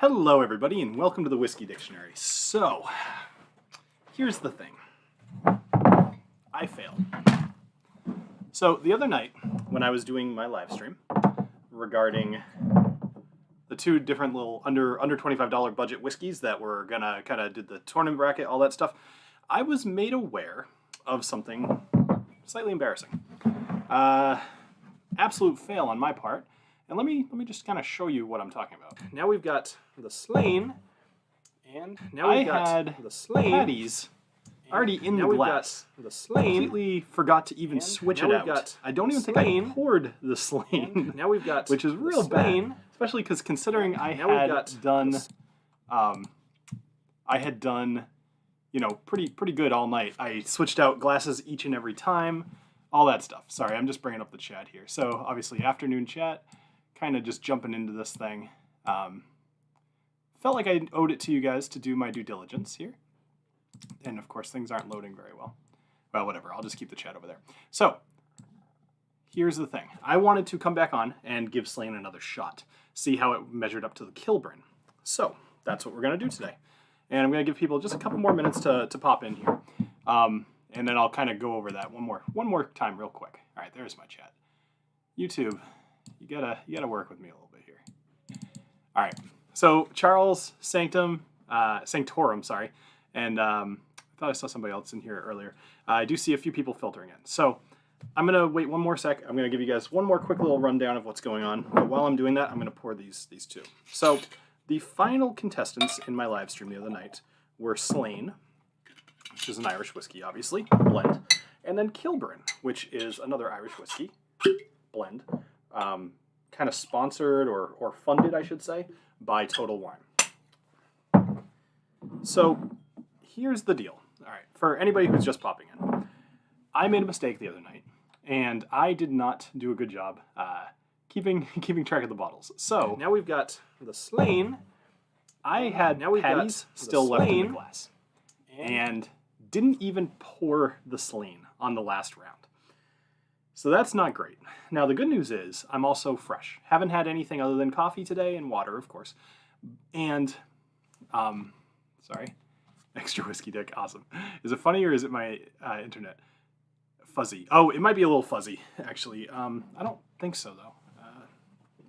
Hello everybody and welcome to the Whiskey Dictionary. So, here's the thing. I failed. So, the other night when I was doing my live stream regarding the two different little under $25 budget whiskeys that were gonna kind of did the tournament bracket, all that stuff, I was made aware of something slightly embarrassing. Absolute fail on my part. And let me just kind of show you what I'm talking about. Now we've got the Slane, and now we've got the Slane Paddies already in the glass. The Slane completely forgot to even switch it out. I don't even think I poured the Slane. Now we've got which is real bad, especially because considering I had done, you know, pretty good all night. I switched out glasses each and every time, all that stuff. Sorry, I'm just bringing up the chat here. So obviously afternoon chat. Kind of just jumping into this thing. Felt like I owed it to you guys to do my due diligence here. And of course, things aren't loading very well. Well, whatever. I'll just keep the chat over there. So, here's the thing. I wanted to come back on and give Slane another shot. See how it measured up to the Kilbrin. So, that's what we're going to do today. And I'm going to give people just a couple more minutes to pop in here. And then I'll kind of go over that one more time real quick. All right, there's my chat. YouTube. You gotta work with me a little bit here. All right. So Charles Sanctorum, sorry, and I thought I saw somebody else in here earlier. I do see a few people filtering in. So I'm gonna wait one more sec. I'm gonna give you guys one more quick little rundown of what's going on. But while I'm doing that, I'm gonna pour these two. So the final contestants in my live stream the other night were Slane, which is an Irish whiskey, obviously blend, and then Kilbrin, which is another Irish whiskey blend. Kind of sponsored or funded, I should say, by Total Wine. So here's the deal. All right, for anybody who's just popping in, I made a mistake the other night, and I did not do a good job keeping track of the bottles. So now we've got the Slane. I had Paddy's still left in the glass, and didn't even pour the Slane on the last round. So that's not great. Now, the good news is I'm also fresh. Haven't had anything other than coffee today and water, of course. And, sorry, extra whiskey dick, awesome. Is it funny or is it my internet? Fuzzy. Oh, it might be a little fuzzy, actually. I don't think so, though.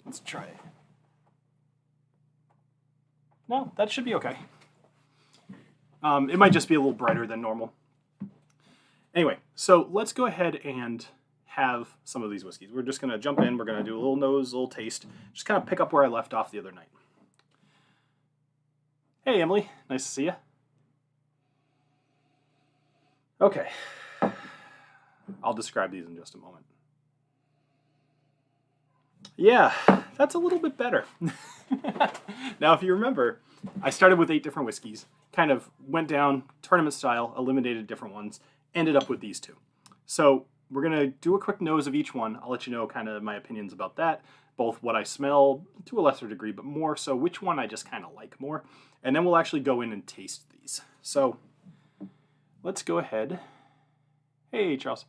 Let's try it. No, that should be okay. It might just be a little brighter than normal. Anyway, so let's go ahead and have some of these whiskeys. We're just going to jump in. We're going to do a little nose, a little taste. Just kind of pick up where I left off the other night. Hey, Emily. Nice to see you. Okay. I'll describe these in just a moment. Yeah, that's a little bit better. Now, if you remember, I started with 8 different whiskeys, kind of went down tournament style, eliminated different ones, ended up with these 2. So we're going to do a quick nose of each one. I'll let you know kind of my opinions about that, both what I smell to a lesser degree, but more so which one I just kind of like more. And then we'll actually go in and taste these. So let's go ahead. Hey, Charles.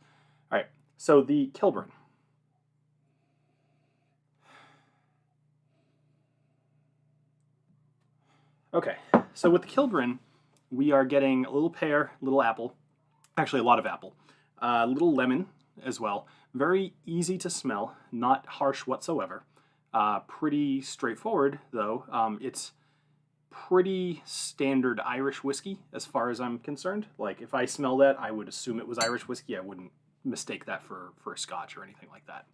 All right, so the Kilbrin. Okay, so with the Kilbrin, we are getting a little pear, a little apple, actually a lot of apple. A little lemon as well. Very easy to smell, not harsh whatsoever. Pretty straightforward, though. It's pretty standard Irish whiskey as far as I'm concerned. Like, if I smell that, I would assume it was Irish whiskey. I wouldn't mistake that for a Scotch or anything like that.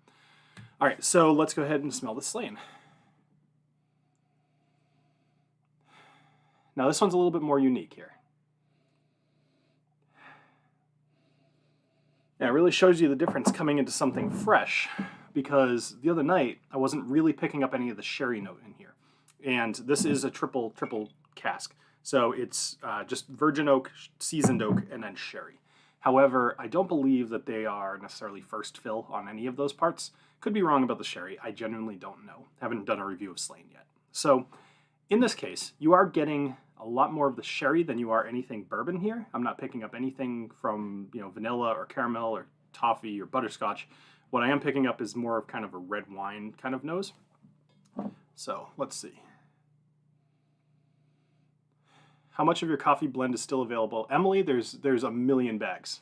All right, so let's go ahead and smell the Slane. Now, this one's a little bit more unique here. Yeah, it really shows you the difference coming into something fresh, because the other night I wasn't really picking up any of the sherry note in here. And this is a triple cask. So it's just virgin oak, seasoned oak, and then sherry. However, I don't believe that they are necessarily first fill on any of those parts. Could be wrong about the sherry. I genuinely don't know. Haven't done a review of Slane yet. So in this case, you are getting a lot more of the sherry than you are anything bourbon here. I'm not picking up anything from, you know, vanilla or caramel or toffee or butterscotch. What I am picking up is more of kind of a red wine kind of nose. So let's see. How much of your coffee blend is still available? Emily, there's a million bags.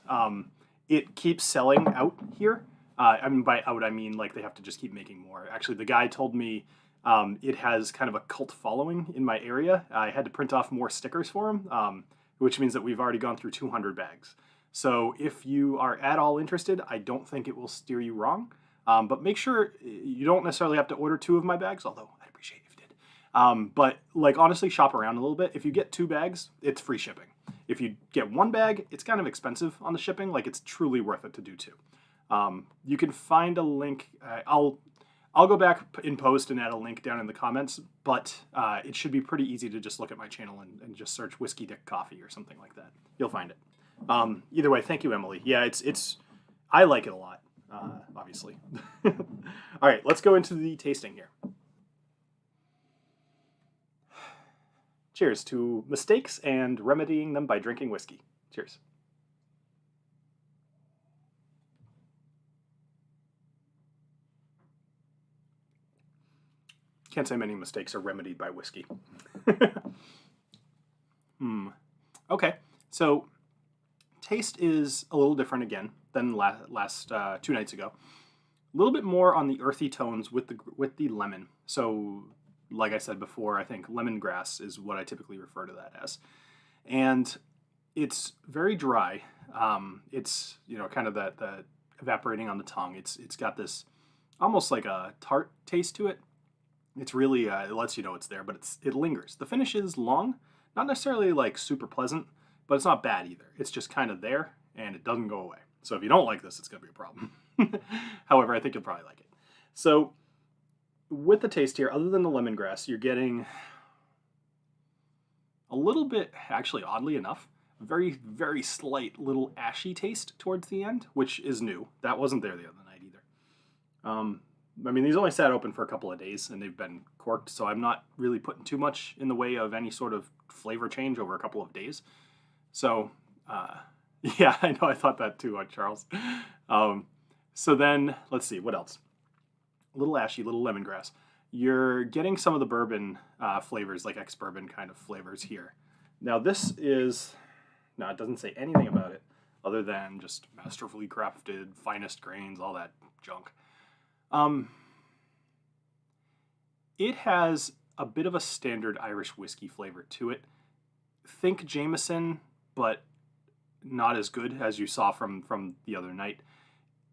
It keeps selling out here. I mean, by out, I mean like they have to just keep making more. Actually, the guy told me it has kind of a cult following in my area. I had to print off more stickers for him, which means that we've already gone through 200 bags. So if you are at all interested, I don't think it will steer you wrong. But make sure you don't necessarily have to order 2 of my bags, although I'd appreciate it if you did. But like honestly, shop around a little bit. If you get 2 bags, it's free shipping. If you get 1 bag, it's kind of expensive on the shipping. Like it's truly worth it to do 2. You can find a link. I'll go back in post and add a link down in the comments, but it should be pretty easy to just look at my channel and just search Whiskey Dick Coffee or something like that. You'll find it. Either way, thank you, Emily. Yeah, it's I like it a lot, obviously. All right, let's go into the tasting here. Cheers to mistakes and remedying them by drinking whiskey. Cheers. Can't say many mistakes are remedied by whiskey. Okay, so taste is a little different again than last 2 nights ago. A little bit more on the earthy tones with the lemon. So, like I said before, I think lemongrass is what I typically refer to that as, and it's very dry. It's kind of that evaporating on the tongue. It's got this almost like a tart taste to it. It's really it lets you know it's there, but it lingers. The finish is long, not necessarily like super pleasant, but it's not bad either. It's just kind of there, and it doesn't go away. So if you don't like this, it's going to be a problem. However, I think you'll probably like it. So with the taste here, other than the lemongrass, you're getting a little bit, actually oddly enough, very, very slight little ashy taste towards the end, which is new. That wasn't there the other night either. I mean, these only sat open for a couple of days, and they've been corked, so I'm not really putting too much in the way of any sort of flavor change over a couple of days. So, yeah, I know, I thought that too, Charles. So then, let's see, what else? A little ashy, little lemongrass. You're getting some of the bourbon flavors, like ex-bourbon kind of flavors here. Now this is, no, it doesn't say anything about it other than just masterfully crafted, finest grains, all that junk. It has a bit of a standard Irish whiskey flavor to it. Think Jameson, but not as good as you saw from the other night.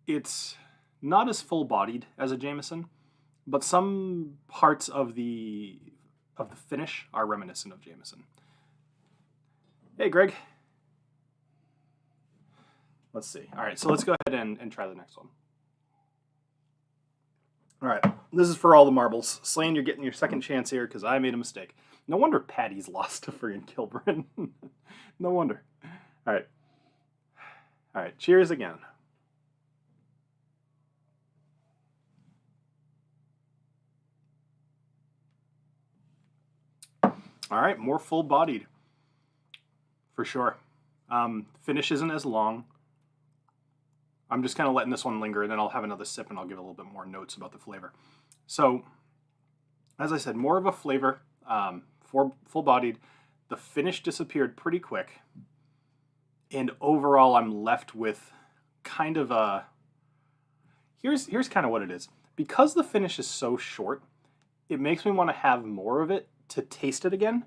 It's not as full-bodied as a Jameson, but some parts of the finish are reminiscent of Jameson. Hey, Greg. Let's see. All right, so let's go ahead and try the next one. All right, this is for all the marbles. Slane, you're getting your second chance here because I made a mistake. No wonder Paddy's lost to friggin' Kilbrin. No wonder. All right. All right, cheers again. All right, more full-bodied, for sure. Finish isn't as long. I'm just kind of letting this one linger, and then I'll have another sip, and I'll give a little bit more notes about the flavor. So, as I said, more of a flavor, full-bodied. The finish disappeared pretty quick, and overall, I'm left with kind of a... Here's kind of what it is. Because the finish is so short, it makes me want to have more of it to taste it again,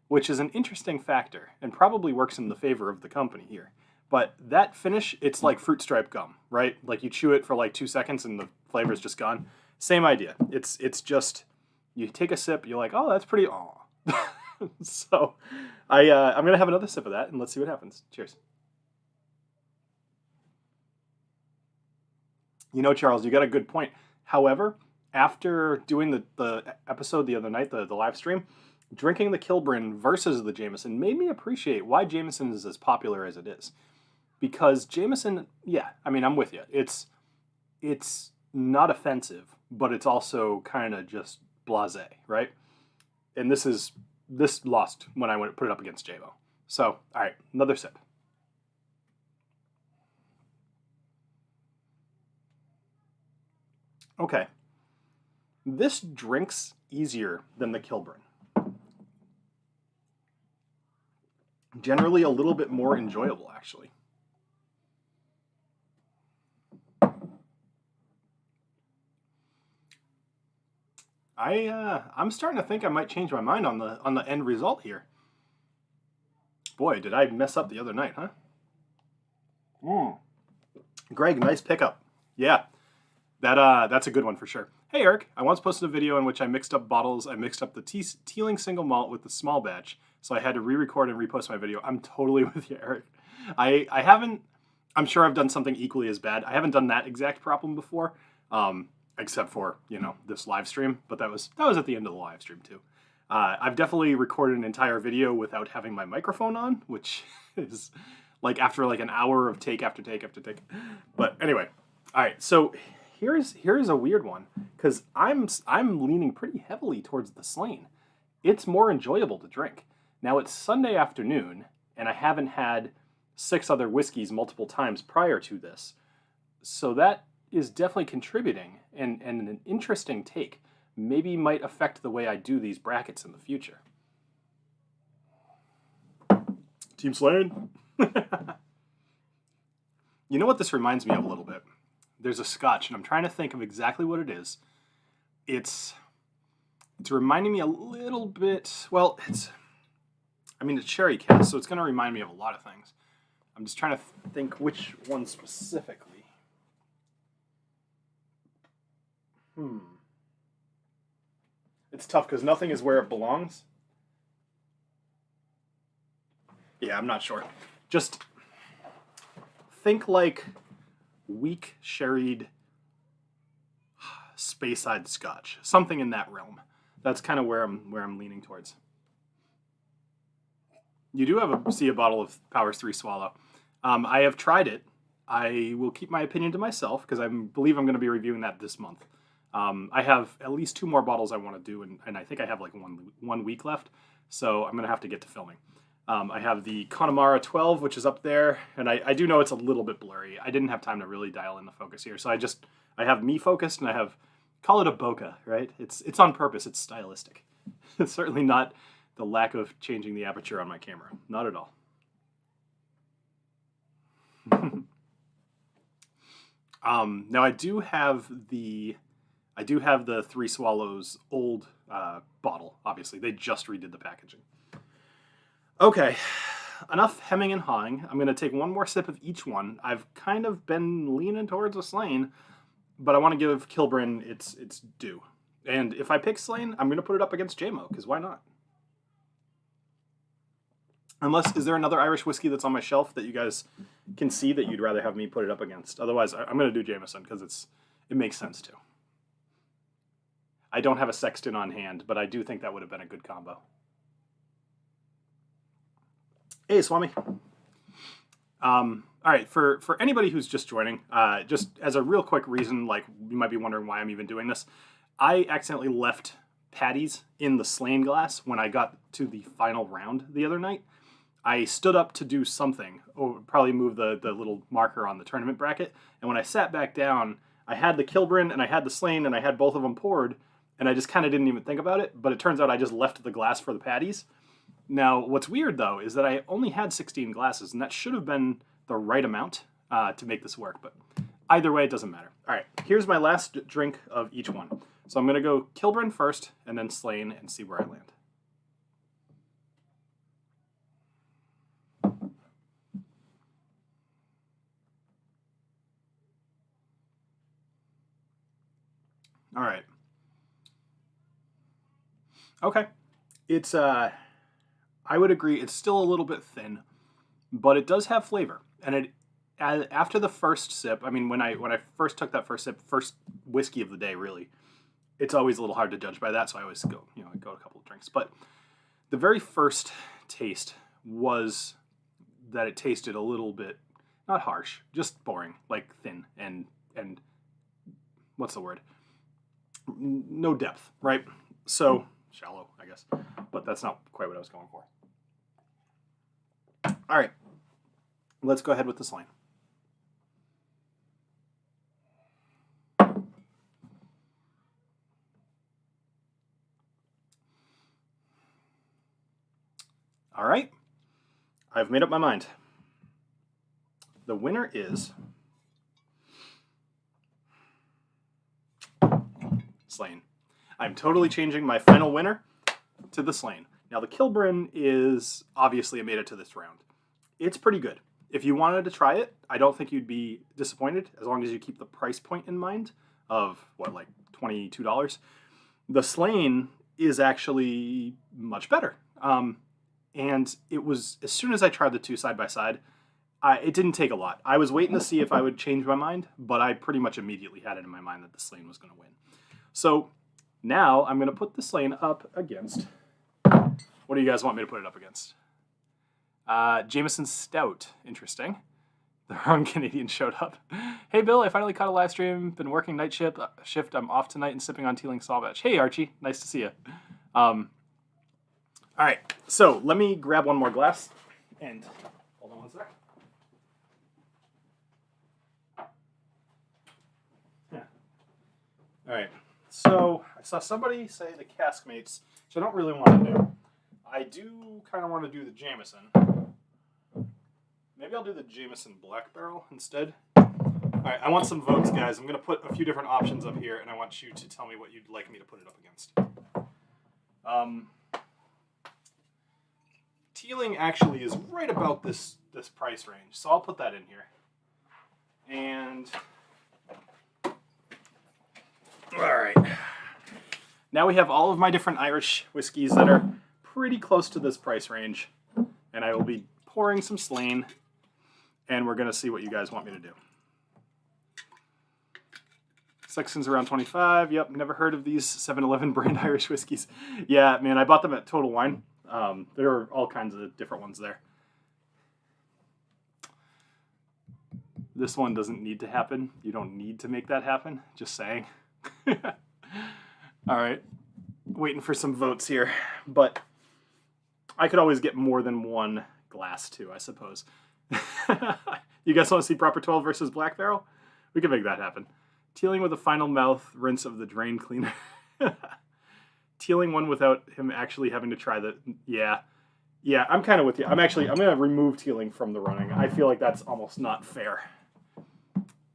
which is an interesting factor, and probably works in the favor of the company here. But that finish, it's like fruit stripe gum, right? Like you chew it for like 2 seconds and the flavor is just gone. Same idea. It's just, you take a sip, you're like, oh, that's pretty, aw. So I'm going to have another sip of that and let's see what happens. Cheers. You know, Charles, you got a good point. However, after doing the episode the other night, the live stream, drinking the Kilbrin versus the Jameson made me appreciate why Jameson is as popular as it is. Because Jameson, yeah, I mean, I'm with you. It's not offensive, but it's also kind of just blasé, right? And this lost when I put it up against J-Bo. So, all right, another sip. Okay. This drinks easier than the Kilbrin. generally a little bit more enjoyable, actually. I'm starting to think I might change my mind on the end result here. Boy, did I mess up the other night, huh? Greg, nice pickup. Yeah, that's a good one for sure. Hey Eric, I once posted a video in which I mixed up bottles. I mixed up the Teeling single malt with the small batch, so I had to re-record and repost my video. I'm totally with you, Eric. I haven't. I'm sure I've done something equally as bad. I haven't done that exact problem before, except for this live stream. But that was at the end of the live stream too. I've definitely recorded an entire video without having my microphone on, which is like after like an hour of take after take after take. But anyway, all right. So here's a weird one because I'm leaning pretty heavily towards the Slane. It's more enjoyable to drink. Now it's Sunday afternoon, and I haven't had 6 other whiskeys multiple times prior to this, so that is definitely contributing and an interesting take. Maybe might affect the way I do these brackets in the future. Team Slane. You know what this reminds me of a little bit? There's a scotch, and I'm trying to think of exactly what it is. It's reminding me a little bit, well, it's cherry cask, so it's going to remind me of a lot of things. I'm just trying to think which one specifically. It's tough because nothing is where it belongs. Yeah, I'm not sure. Just think like weak sherried Speyside Scotch, something in that realm. That's kind of where I'm leaning towards. You do have a bottle of Powers 3 Swallow. I have tried it. I will keep my opinion to myself because I believe I'm going to be reviewing that this month. I have at least 2 more bottles I want to do, and I think I have like one week left, so I'm going to have to get to filming. I have the Connemara 12, which is up there, and I do know it's a little bit blurry. I didn't have time to really dial in the focus here, so I have me focused, and I have, call it a bokeh, right? It's on purpose. It's stylistic. It's certainly not the lack of changing the aperture on my camera. Not at all. Now I do have the 3 Swallows old bottle. Obviously, they just redid the packaging. Okay, enough hemming and hawing. I'm going to take one more sip of each one. I've kind of been leaning towards a Slane, but I want to give Kilbrin its due. And if I pick Slane, I'm going to put it up against JMO, because why not? Is there another Irish whiskey that's on my shelf that you guys can see that you'd rather have me put it up against? Otherwise, I'm going to do Jameson, because it makes sense to. I don't have a Sexton on hand, but I do think that would have been a good combo. Hey, Swami. All right, for anybody who's just joining, just as a real quick reason, like you might be wondering why I'm even doing this, I accidentally left Paddy's in the Slane glass when I got to the final round the other night. I stood up to do something, or probably move the little marker on the tournament bracket, and when I sat back down, I had the Kilbrin and I had the Slane and I had both of them poured, and I just kind of didn't even think about it, but it turns out I just left the glass for the Paddy's. Now, what's weird, though, is that I only had 16 glasses, and that should have been the right amount to make this work, but either way, it doesn't matter. All right, here's my last drink of each one. So I'm going to go Kilbrin first, and then Slane, and see where I land. All right. Okay. It's, I would agree, it's still a little bit thin, but it does have flavor. And after the first sip, I mean, when I first took that first sip, first whiskey of the day, really, it's always a little hard to judge by that, so I always go a couple of drinks. But the very first taste was that it tasted a little bit, not harsh, just boring, like thin and what's the word? No depth, right? So shallow, I guess, but that's not quite what I was going for. All right, let's go ahead with the Slane. All right, I've made up my mind. The winner is Slane. I'm totally changing my final winner to the Slane. Now, the Kilbrin is obviously a made it to this round. It's pretty good. If you wanted to try it, I don't think you'd be disappointed as long as you keep the price point in mind of, what, like $22? The Slane is actually much better. And it was, as soon as I tried the two side by side, it didn't take a lot. I was waiting to see if I would change my mind, but I pretty much immediately had it in my mind that the Slane was going to win. So now I'm going to put the Slane up against, what do you guys want me to put it up against? Jameson Stout. Interesting. The wrong Canadian showed up. Hey, Bill, I finally caught a live stream. Been working night shift. I'm off tonight and sipping on Teeling Small Batch. Hey, Archie. Nice to see you. All right. So let me grab one more glass. And hold on one sec. Yeah. All right. So I saw somebody say the Caskmates, which I don't really want to do. I do kind of want to do the Jameson. Maybe I'll do the Jameson Black Barrel instead. All right, I want some votes, guys. I'm going to put a few different options up here, and I want you to tell me what you'd like me to put it up against. Teeling actually is right about this price range, so I'll put that in here. And all right. Now we have all of my different Irish whiskeys that are pretty close to this price range, and I will be pouring some Slane, and we're going to see what you guys want me to do. Section's around 25. Yep, never heard of these 7-Eleven brand Irish whiskeys. Yeah, man, I bought them at Total Wine. There are all kinds of different ones there. This one doesn't need to happen. You don't need to make that happen. Just saying. All right. Waiting for some votes here, but I could always get more than one glass too, I suppose. You guys want to see Proper 12 versus Black Barrel? We can make that happen. Teeling with a final mouth rinse of the drain cleaner. Teeling one without him actually having to try the... Yeah, I'm kind of with you. I'm going to remove Teeling from the running. I feel like that's almost not fair.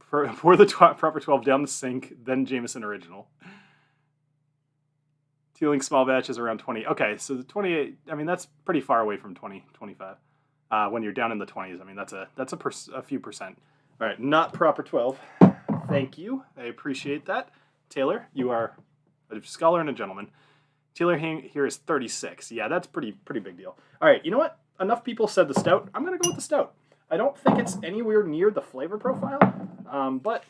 Pour the Proper 12 down the sink, then Jameson Original. Teeling Small Batch is around 20. Okay, so the 28, I mean, that's pretty far away from 20, 25. When you're down in the 20s, I mean, that's a few percent. All right, not Proper 12. Thank you. I appreciate that. Taylor, you are a scholar and a gentleman. Taylor here is 36. Yeah, that's pretty big deal. All right, you know what? Enough people said the Stout. I'm going to go with the Stout. I don't think it's anywhere near the flavor profile, but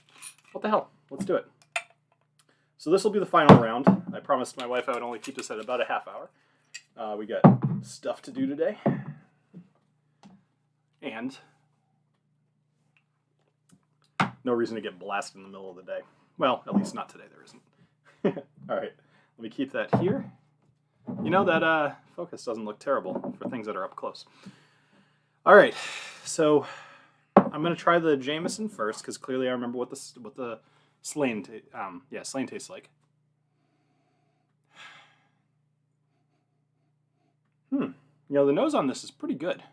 what the hell? Let's do it. So this will be the final round. I promised my wife I would only keep this at about a half hour. We got stuff to do today. And no reason to get blasted in the middle of the day. Well, at least not today, there isn't. All right, let me keep that here. You know, that focus doesn't look terrible for things that are up close. All right, so I'm going to try the Jameson first, because clearly I remember what the Slane, Slane tastes like. You know, the nose on this is pretty good.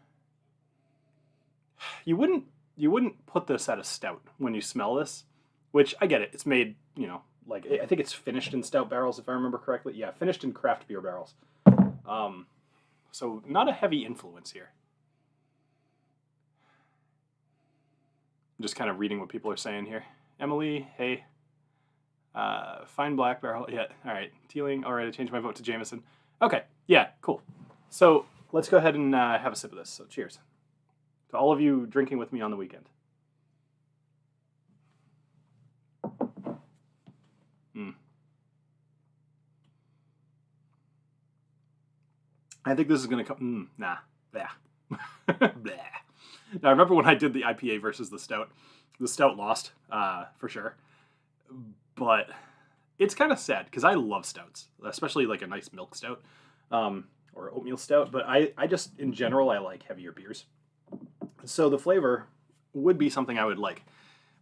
You wouldn't put this at a stout when you smell this, which I get it. It's made, you know, like I think it's finished in stout barrels if I remember correctly. Yeah, finished in craft beer barrels. So not a heavy influence here. I'm just kind of reading what people are saying here. Emily, hey. Fine Black Barrel. Yeah, all right. Teeling. All right, I changed my vote to Jameson. Okay, yeah, cool. So let's go ahead and have a sip of this. So cheers to all of you drinking with me on the weekend. I think this is going to come... nah. Blah. Blah. Now, I remember when I did the IPA versus the Stout. The Stout lost, for sure. But it's kind of sad, because I love Stouts. Especially like a nice milk Stout. Or oatmeal Stout. But I just, in general, I like heavier beers. So the flavor would be something I would like.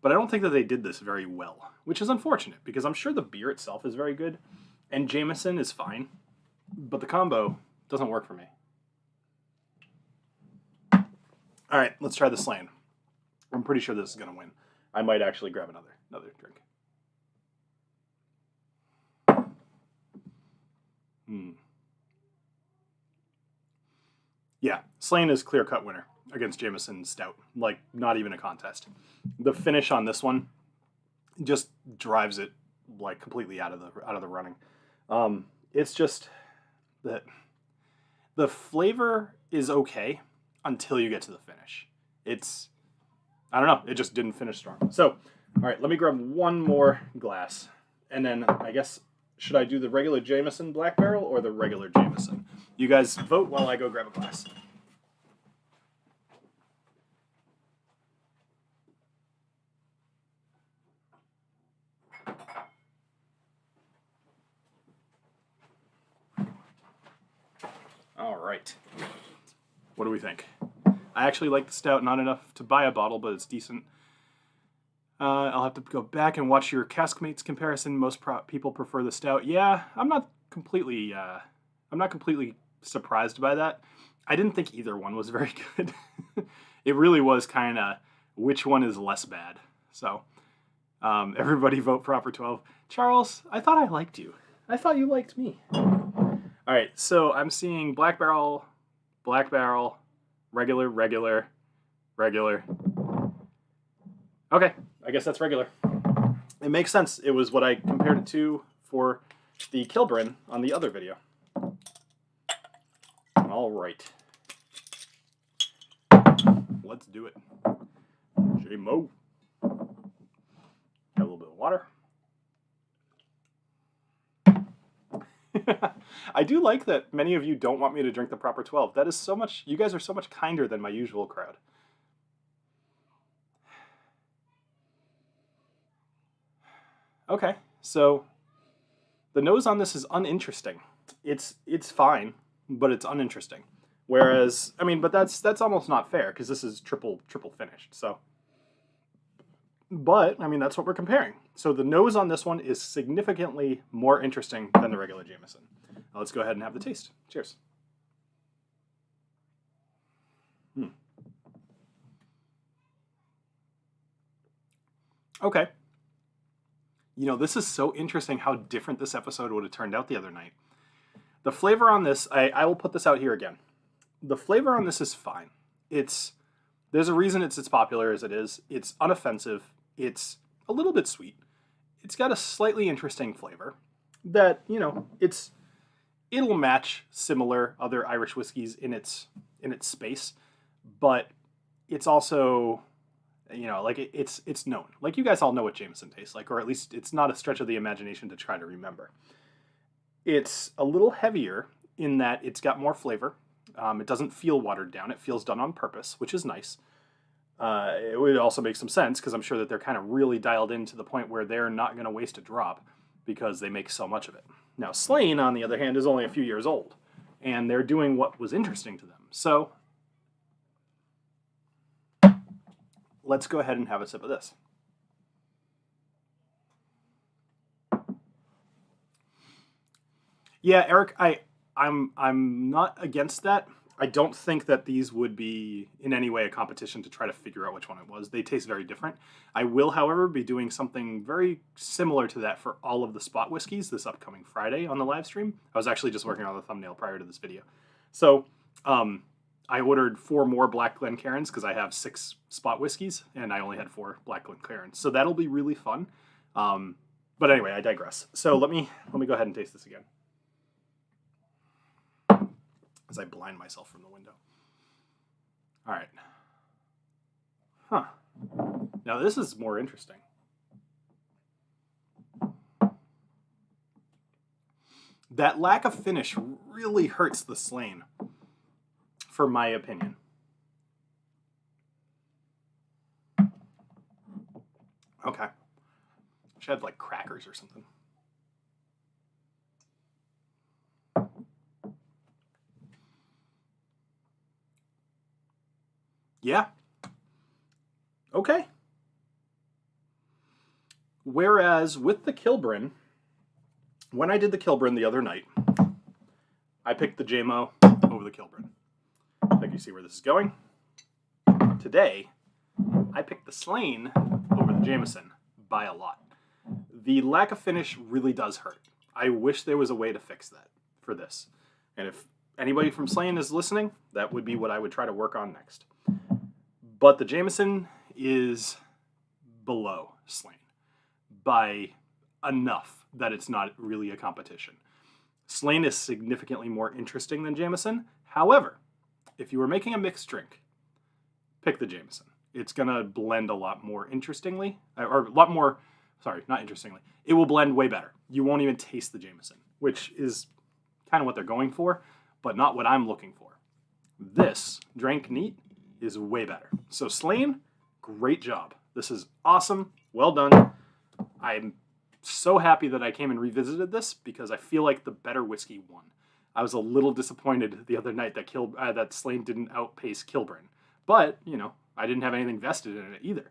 But I don't think that they did this very well. Which is unfortunate, because I'm sure the beer itself is very good. And Jameson is fine. But the combo doesn't work for me. All right, let's try the Slane. I'm pretty sure this is going to win. I might actually grab another drink. Yeah, Slane is clear-cut winner against Jameson Stout. Like, not even a contest. The finish on this one just drives it like completely out of the running. It's just that the flavor is okay until you get to the finish. I don't know, it just didn't finish strong. So, all right, let me grab one more glass, and then I guess, should I do the regular Jameson Black Barrel or the regular Jameson? You guys vote while I go grab a glass. All right. What do we think? I actually like the Stout, not enough to buy a bottle, but it's decent. I'll have to go back and watch your Caskmates comparison. Most people prefer the Stout. Yeah, I'm not completely surprised by that. I didn't think either one was very good. It really was kind of which one is less bad. So everybody vote Proper 12. Charles, I thought I liked you. I thought you liked me. All right, so I'm seeing Black Barrel, regular, regular. Okay, I guess that's regular. It makes sense. It was what I compared it to for the Kilbrin on the other video. All right. Let's do it. J-Mo. Got a little bit of water. I do like that many of you don't want me to drink the Proper 12. That is so much, you guys are so much kinder than my usual crowd. Okay, so the nose on this is uninteresting. It's fine, but it's uninteresting. Whereas, I mean, but that's almost not fair because this is triple finished. So, but I mean, that's what we're comparing. So the nose on this one is significantly more interesting than the regular Jameson. Now let's go ahead and have the taste. Cheers. Okay. You know, this is so interesting how different this episode would have turned out the other night. The flavor on this, I will put this out here again. The flavor on this is fine. There's a reason it's as popular as it is. It's unoffensive. It's a little bit sweet. It's got a slightly interesting flavor that, you know, it'll match similar other Irish whiskeys in its space, but it's also, you know, like it's known. Like, you guys all know what Jameson tastes like, or at least it's not a stretch of the imagination to try to remember. It's a little heavier in that it's got more flavor. It doesn't feel watered down. It feels done on purpose, which is nice. It would also make some sense because I'm sure that they're kind of really dialed in to the point where they're not going to waste a drop because they make so much of it. Now, Slane, on the other hand, is only a few years old, and they're doing what was interesting to them. So let's go ahead and have a sip of this. Yeah, Eric, I'm not against that. I don't think that these would be in any way a competition to try to figure out which one it was. They taste very different. I will, however, be doing something very similar to that for all of the spot whiskeys this upcoming Friday on the live stream. I was actually just working on the thumbnail prior to this video. So I ordered 4 more Black Glencairns because I have 6 spot whiskeys and I only had 4 Black Glencairns. So that'll be really fun. But anyway, I digress. So let me go ahead and taste this again, as I blind myself from the window. All right. Huh. Now this is more interesting. That lack of finish really hurts the Slane, for my opinion. Okay. Should have like crackers or something. Yeah. Okay. Whereas with the Kilbrin, when I did the Kilbrin the other night, I picked the J-Mo over the Kilbrin. I think you see where this is going. today, I picked the Slane over the Jameson by a lot. The lack of finish really does hurt. I wish there was a way to fix that for this. And if anybody from Slane is listening, that would be what I would try to work on next. But the Jameson is below Slane by enough that it's not really a competition. Slane is significantly more interesting than Jameson. However, if you were making a mixed drink, pick the Jameson. It's going to blend a lot more interestingly, or a lot more, sorry, not interestingly. It will blend way better. You won't even taste the Jameson, which is kind of what they're going for, but not what I'm looking for. This, drank neat, is way better. So Slane, great job. This is awesome. Well done. I'm so happy that I came and revisited this because I feel like the better whiskey won. I was a little disappointed the other night that Slane didn't outpace Kilbrin. But, you know, I didn't have anything vested in it either.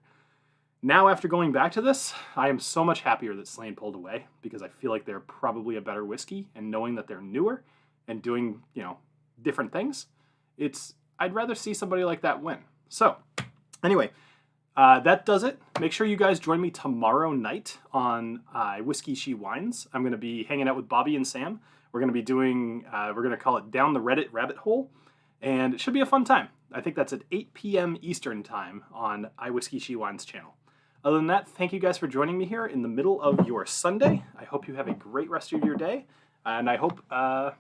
Now, after going back to this, I am so much happier that Slane pulled away because I feel like they're probably a better whiskey, and knowing that they're newer and doing, you know, different things, I'd rather see somebody like that win. So, anyway, that does it. Make sure you guys join me tomorrow night on Whiskey She Wines. I'm going to be hanging out with Bobby and Sam. We're going to be doing, we're going to call it Down the Reddit Rabbit Hole, and it should be a fun time. I think that's at 8 p.m. Eastern time on Whiskey She Wines channel. Other than that, thank you guys for joining me here in the middle of your Sunday. I hope you have a great rest of your day, and I hope, I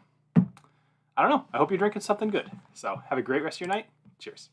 don't know, I hope you're drinking something good. So have a great rest of your night. Cheers.